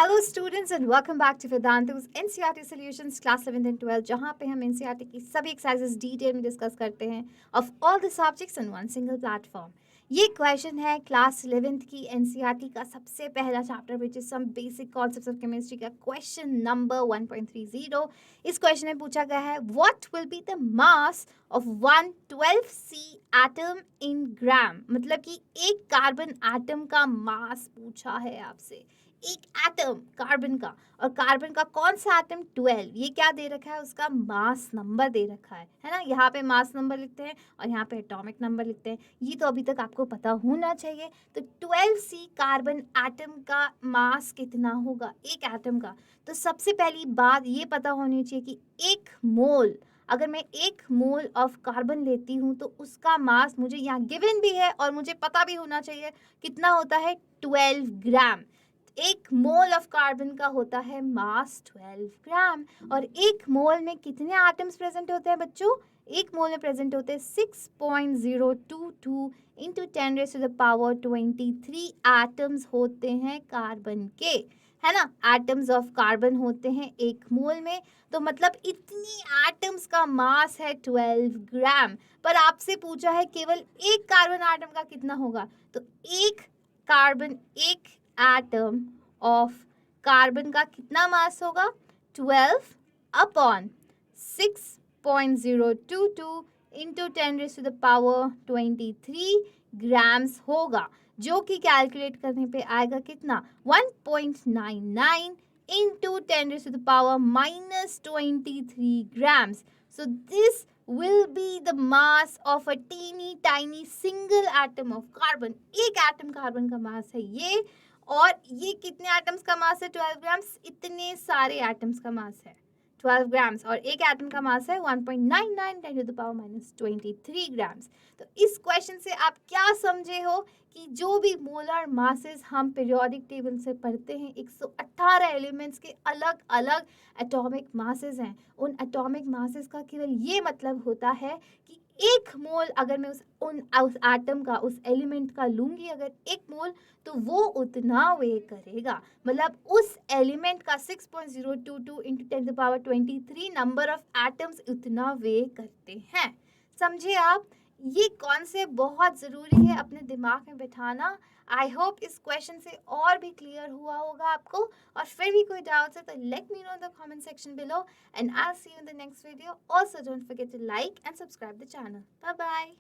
Hello students and welcome back to Vedantu's NCERT solutions class 11th and 12 जहां पे हम NCERT की सभी एक्सरसाइजेस डिटेल में डिस्कस करते हैं of all the subjects on one single platform. ये क्वेश्चन है क्लास 11th की एनसीईआरटी का सबसे पहला chapter which is some basic concepts of chemistry का क्वेश्चन नंबर 1.30। इस क्वेश्चन में पूछा गया है what will be the mass of 112C atom in gram. मतलब कि एक कार्बन एटम का मास पूछा है आपसे, एक एटम कार्बन का, और कार्बन का कौन सा एटम 12। ये क्या दे रखा है, उसका मास नंबर दे रखा है ना। यहाँ पे मास नंबर लिखते हैं और यहाँ पे एटॉमिक नंबर लिखते हैं। ये तो अभी तक आपको पता होना चाहिए। तो 12C कार्बन एटम का मास कितना होगा एक एटम का। तो सबसे पहली बात ये पता होनी चाहिए कि एक मोल, अगर मैं एक मोल ऑफ कार्बन लेती हूँ तो उसका मास मुझे यहाँ गिवन भी है और मुझे पता भी होना चाहिए कितना होता है 12 ग्राम। एक मोल ऑफ कार्बन का होता है मास 12 ग्राम। और एक मोल में कितने एटम्स प्रेजेंट होते हैं बच्चों? एक मोल में प्रेजेंट होते हैं 6.022 इंटू 10⁻⁻23 एटम्स होते हैं कार्बन के, है ना। एटम्स ऑफ कार्बन होते हैं एक मोल में। तो मतलब इतनी एटम्स का मास है 12 ग्राम। पर आपसे पूछा है केवल एक कार्बन एटम का कितना होगा। तो एक कार्बन, एक एटम ऑफ कार्बन का कितना मास होगा 12 अपॉन 6.022 इंटू 10⁻⁻23 ग्राम्स होगा, जो कि कैलकुलेट करने पे आएगा कितना 1.99 into 10⁻⁻23 grams. So this will be the mass of a teeny tiny single atom of carbon. एक एटम कार्बन का मास है ये, और ये कितने एटम्स का मास है 12 ग्राम्स। इतने सारे एटम्स का मास है 12 ग्राम्स, और एक एटम का मास है 1.99 10⁻⁻23 ग्राम्स। तो इस क्वेश्चन से आप क्या समझे हो कि जो भी मोलर मासेस हम पीरियोडिक टेबल से पढ़ते हैं 118 एलिमेंट्स के अलग अलग एटॉमिक मासेस हैं। उन एटॉमिक मासेस का केवल ये मतलब होता है कि एक मोल अगर मैं उस एटम का, उस एलिमेंट का लूंगी अगर एक मोल, तो वो उतना वे करेगा। मतलब उस एलिमेंट का 6.022 इंटू 10⁻23 नंबर ऑफ एटम्स उतना वे करते हैं। समझे आप? ये कॉन्सेप्ट बहुत ज़रूरी है अपने दिमाग में बिठाना। आई होप इस क्वेश्चन से और भी क्लियर हुआ होगा आपको। और फिर भी कोई डाउट्स है तो let me know in the comment section below and I see you in the next video. Also don't forget to like and subscribe the channel. Bye bye.